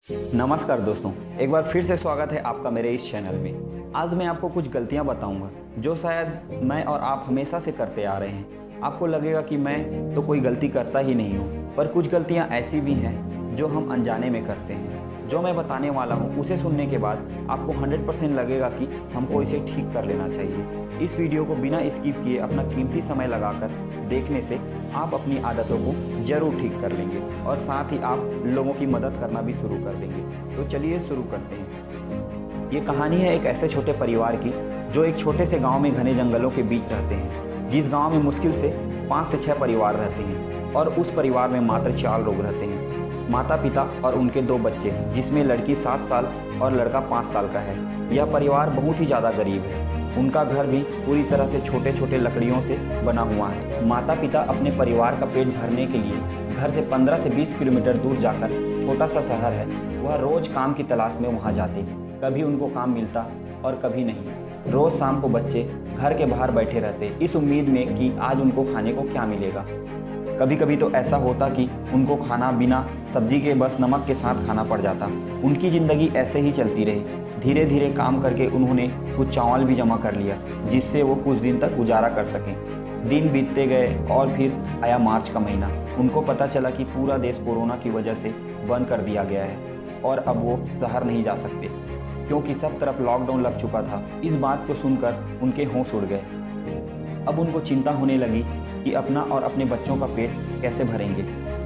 नमस्कार दोस्तों, एक बार फिर से स्वागत है आपका मेरे इस चैनल में। आज मैं आपको कुछ गलतियां बताऊंगा जो शायद मैं और आप हमेशा से करते आ रहे हैं। आपको लगेगा कि मैं तो कोई गलती करता ही नहीं हूं, पर कुछ गलतियां ऐसी भी हैं जो हम अनजाने में करते हैं। जो मैं बताने वाला हूं उसे सुनने के बाद आपको 100% लगेगा कि हमको इसे ठीक कर लेना चाहिए। इस वीडियो को बिना स्किप किए अपना कीमती समय लगाकर देखने से आप अपनी आदतों को जरूर ठीक कर लेंगे और साथ ही आप लोगों की मदद करना भी शुरू कर देंगे। तो चलिए शुरू करते हैं। ये कहानी है एक ऐसे छोटे परिवार की जो एक छोटे से गांव में घने जंगलों के बीच रहते हैं। जिस गांव में मुश्किल से 5 से 6 परिवार रहते हैं और उस परिवार में मात्र 4 लोग रहते हैं, माता पिता और उनके 2 बच्चे, जिसमें लड़की 7 साल और लड़का 5 साल का है। यह परिवार बहुत ही ज़्यादा गरीब है। उनका घर भी पूरी तरह से छोटे छोटे लकड़ियों से बना हुआ है। माता पिता अपने परिवार का पेट भरने के लिए घर से 15 से 20 किलोमीटर दूर जाकर, छोटा सा शहर है, वह रोज काम की तलाश में वहां जाते। कभी उनको काम मिलता और कभी नहीं। रोज शाम को बच्चे घर के बाहर बैठे रहते इस उम्मीद में कि आज उनको खाने को क्या मिलेगा। कभी कभी तो ऐसा होता कि उनको खाना बिना सब्जी के बस नमक के साथ खाना पड़ जाता। उनकी ज़िंदगी ऐसे ही चलती रही। धीरे धीरे काम करके उन्होंने कुछ चावल भी जमा कर लिया जिससे वो कुछ दिन तक गुजारा कर सकें। दिन बीतते गए और फिर आया मार्च का महीना। उनको पता चला कि पूरा देश कोरोना की वजह से बंद कर दिया गया है और अब वो शहर नहीं जा सकते क्योंकि सब तरफ लॉकडाउन लग चुका था। इस बात को सुनकर उनके होश उड़ गए। अब उनको चिंता होने लगी कि अपना और अपने बच्चों का पेट कैसे भरेंगे।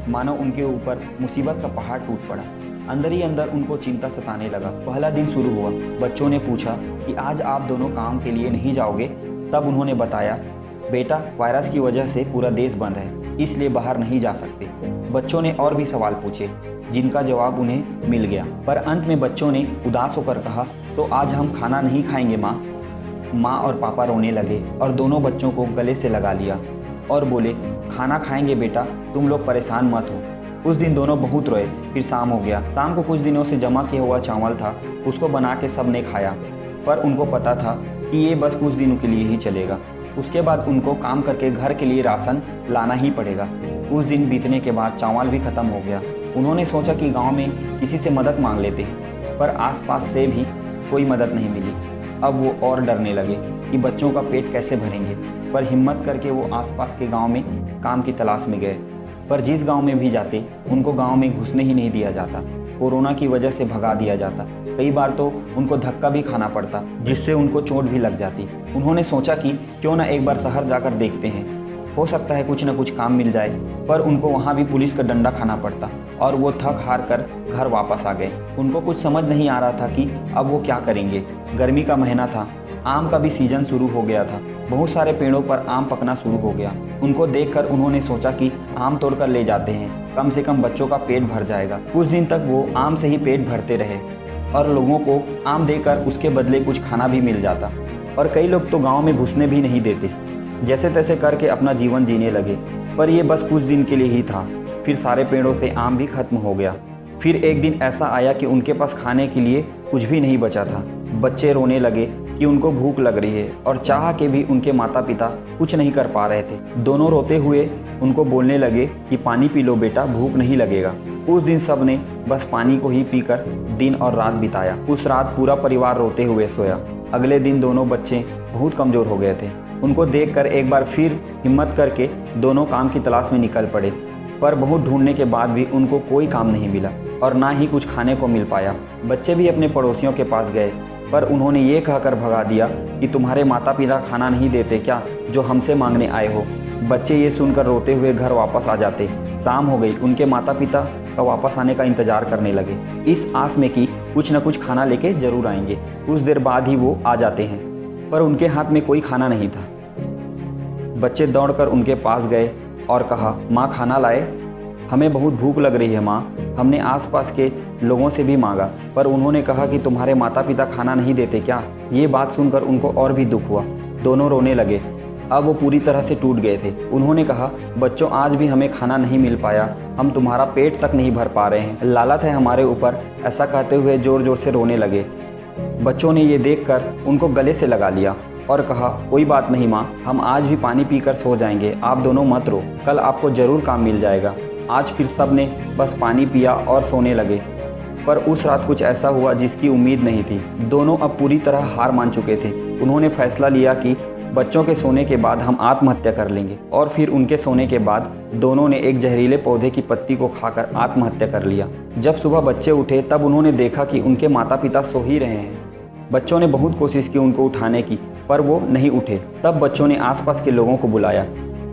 मानो उनके ऊपर मुसीबत का पहाड़ टूट पड़ा। अंदर ही अंदर उनको चिंता सताने लगा। पहला दिन शुरू हुआ। बच्चों ने पूछा कि आज आप दोनों काम के लिए नहीं जाओगे। तब उन्होंने बताया, बेटा वायरस की वजह से पूरा देश बंद है, इसलिए बाहर नहीं जा सकते। बच्चों ने और भी सवाल पूछे जिनका जवाब उन्हें मिल गया, पर अंत में बच्चों ने उदास होकर कहा, तो आज हम खाना नहीं खाएंगे माँ। माँ और पापा रोने लगे और दोनों बच्चों को गले से लगा लिया और बोले, खाना खाएंगे बेटा, तुम लोग परेशान मत हो। उस दिन दोनों बहुत रोए। फिर शाम हो गया। शाम को कुछ दिनों से जमा किया हुआ चावल था, उसको बना के सब ने खाया, पर उनको पता था कि ये बस कुछ दिनों के लिए ही चलेगा। उसके बाद उनको काम करके घर के लिए राशन लाना ही पड़ेगा। कुछ दिन बीतने के बाद चावल भी खत्म हो गया। उन्होंने सोचा कि गाँव में किसी से मदद मांग लेते हैं, पर आसपास से भी कोई मदद नहीं मिली। अब वो और डरने लगे कि बच्चों का पेट कैसे भरेंगे, पर हिम्मत करके वो आसपास के गांव में काम की तलाश में गए। पर जिस गांव में भी जाते उनको गांव में घुसने ही नहीं दिया जाता। कोरोना की वजह से भगा दिया जाता। कई बार तो उनको धक्का भी खाना पड़ता जिससे उनको चोट भी लग जाती। उन्होंने सोचा कि क्यों ना एक बार शहर जाकर देखते हैं, हो सकता है कुछ न कुछ काम मिल जाए, पर उनको वहाँ भी पुलिस का डंडा खाना पड़ता और वो थक हार कर घर वापस आ गए। उनको कुछ समझ नहीं आ रहा था कि अब वो क्या करेंगे। गर्मी का महीना था, आम का भी सीजन शुरू हो गया था। बहुत सारे पेड़ों पर आम पकना शुरू हो गया। उनको देखकर उन्होंने सोचा कि आम तोड़कर ले जाते हैं, कम से कम बच्चों का पेट भर जाएगा। कुछ दिन तक वो आम से ही पेट भरते रहे और लोगों को आम देकर उसके बदले कुछ खाना भी मिल जाता। और कई लोग तो गाँव में घुसने भी नहीं देते। जैसे तैसे करके अपना जीवन जीने लगे, पर ये बस कुछ दिन के लिए ही था। फिर सारे पेड़ों से आम भी खत्म हो गया। फिर एक दिन ऐसा आया कि उनके पास खाने के लिए कुछ भी नहीं बचा था। बच्चे रोने लगे कि उनको भूख लग रही है और चाह के भी उनके माता पिता कुछ नहीं कर पा रहे थे। दोनों रोते हुए उनको बोलने लगे कि पानी पी लो बेटा, भूख नहीं लगेगा। उस दिन सब ने बस पानी को ही पीकर दिन और रात बिताया। उस रात पूरा परिवार रोते हुए सोया। अगले दिन दोनों बच्चे बहुत कमज़ोर हो गए थे। उनको देखकर एक बार फिर हिम्मत करके दोनों काम की तलाश में निकल पड़े, पर बहुत ढूंढने के बाद भी उनको कोई काम नहीं मिला और ना ही कुछ खाने को मिल पाया। बच्चे भी अपने पड़ोसियों के पास गए, पर उन्होंने ये कहकर भगा दिया कि तुम्हारे माता पिता खाना नहीं देते क्या जो हमसे मांगने आए हो। बच्चे ये सुनकर रोते हुए घर वापस आ जाते। शाम हो गई। उनके माता पिता का वापस आने का इंतजार करने लगे, इस आस में कि कुछ न कुछ खाना लेके जरूर आएंगे। कुछ देर बाद ही वो आ जाते हैं, पर उनके हाथ में कोई खाना नहीं था। बच्चे दौड़कर उनके पास गए और कहा, माँ खाना लाए, हमें बहुत भूख लग रही है माँ। हमने आसपास के लोगों से भी मांगा, पर उन्होंने कहा कि तुम्हारे माता पिता खाना नहीं देते क्या। ये बात सुनकर उनको और भी दुख हुआ। दोनों रोने लगे। अब वो पूरी तरह से टूट गए थे। उन्होंने कहा, बच्चों आज भी हमें खाना नहीं मिल पाया, हम तुम्हारा पेट तक नहीं भर पा रहे हैं, लालत है हमारे ऊपर। ऐसा कहते हुए ज़ोर ज़ोर से रोने लगे। बच्चों ने ये देखकर उनको गले से लगा लिया और कहा, कोई बात नहीं माँ, हम आज भी पानी पीकर सो जाएंगे, आप दोनों मत रो, कल आपको ज़रूर काम मिल जाएगा। आज फिर सब ने बस पानी पिया और सोने लगे। पर उस रात कुछ ऐसा हुआ जिसकी उम्मीद नहीं थी। दोनों अब पूरी तरह हार मान चुके थे। उन्होंने फैसला लिया कि बच्चों के सोने के बाद हम आत्महत्या कर लेंगे, और फिर उनके सोने के बाद दोनों ने एक जहरीले पौधे की पत्ती को खाकर आत्महत्या कर लिया। जब सुबह बच्चे उठे तब उन्होंने देखा कि उनके माता पिता सो ही रहे हैं। बच्चों ने बहुत कोशिश की उनको उठाने की, पर वो नहीं उठे। तब बच्चों ने आसपास के लोगों को बुलाया।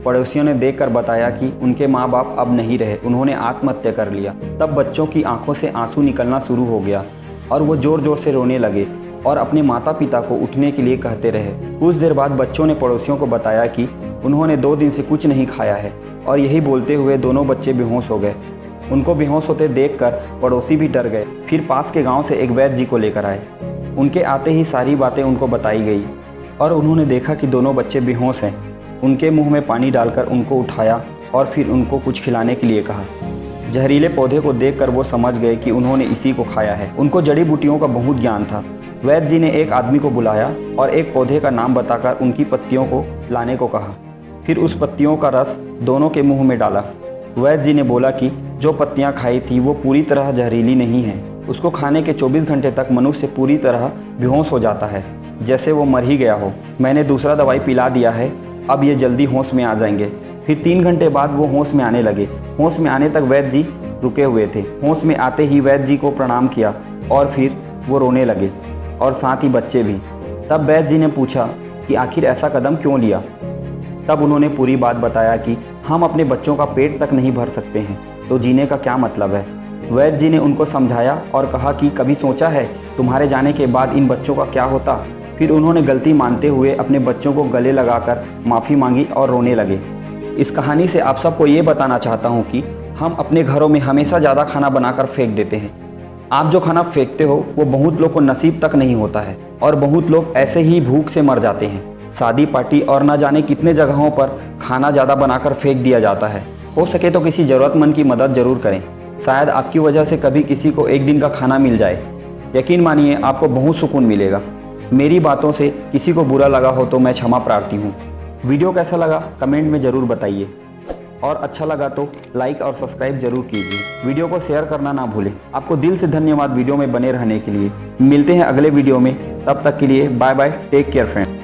पड़ोसियों ने देखकर बताया कि उनके माँ बाप अब नहीं रहे, उन्होंने आत्महत्या कर लिया। तब बच्चों की आंखों से आंसू निकलना शुरू हो गया और वो ज़ोर ज़ोर से रोने लगे और अपने माता पिता को उठने के लिए कहते रहे। कुछ देर बाद बच्चों ने पड़ोसियों को बताया कि उन्होंने 2 दिन से कुछ नहीं खाया है, और यही बोलते हुए दोनों बच्चे बेहोश हो गए। उनको बेहोश होते देखकर पड़ोसी भी डर गए। फिर पास के गांव से एक वैद्य जी को लेकर आए। उनके आते ही सारी बातें उनको बताई गई और उन्होंने देखा कि दोनों बच्चे बेहोश हैं। उनके मुंह में पानी डालकर उनको उठाया और फिर उनको कुछ खिलाने के लिए कहा। जहरीले पौधे को देखकर वो समझ गए कि उन्होंने इसी को खाया है। उनको जड़ी बूटियों का बहुत ज्ञान था। वैद्य जी ने एक आदमी को बुलाया और एक पौधे का नाम बताकर उनकी पत्तियों को लाने को कहा। फिर उस पत्तियों का रस दोनों के मुंह में डाला। वैद्य जी ने बोला कि जो पत्तियां खाई थी वो पूरी तरह जहरीली नहीं हैं। उसको खाने के 24 घंटे तक मनुष्य पूरी तरह बेहोश हो जाता है, जैसे वो मर ही गया हो। मैंने दूसरा दवाई पिला दिया है, अब ये जल्दी होश में आ जाएंगे। फिर 3 घंटे बाद वो होश में आने लगे। होश में आने तक वैद्य जी रुके हुए थे। होश में आते ही वैद्य जी को प्रणाम किया और फिर वो रोने लगे, और साथ ही बच्चे भी। तब वैद्य जी ने पूछा कि आखिर ऐसा कदम क्यों लिया। तब उन्होंने पूरी बात बताया कि हम अपने बच्चों का पेट तक नहीं भर सकते हैं, तो जीने का क्या मतलब है। वैद्य जी ने उनको समझाया और कहा कि कभी सोचा है तुम्हारे जाने के बाद इन बच्चों का क्या होता। फिर उन्होंने गलती मानते हुए अपने बच्चों को गले लगाकर माफ़ी मांगी और रोने लगे। इस कहानी से आप सबको ये बताना चाहता हूँ कि हम अपने घरों में हमेशा ज़्यादा खाना बनाकर फेंक देते हैं। आप जो खाना फेंकते हो वो बहुत लोग को नसीब तक नहीं होता है, और बहुत लोग ऐसे ही भूख से मर जाते हैं। शादी पार्टी और ना जाने कितने जगहों पर खाना ज़्यादा बनाकर फेंक दिया जाता है। हो सके तो किसी ज़रूरतमंद की मदद ज़रूर करें। शायद आपकी वजह से कभी किसी को एक दिन का खाना मिल जाए। यकीन मानिए आपको बहुत सुकून मिलेगा। मेरी बातों से किसी को बुरा लगा हो तो मैं क्षमा प्रार्थी हूँ। वीडियो कैसा लगा कमेंट में ज़रूर बताइए, और अच्छा लगा तो लाइक और सब्सक्राइब जरूर कीजिए। वीडियो को शेयर करना ना भूलें। आपको दिल से धन्यवाद वीडियो में बने रहने के लिए। मिलते हैं अगले वीडियो में, तब तक के लिए bye bye, take care friend.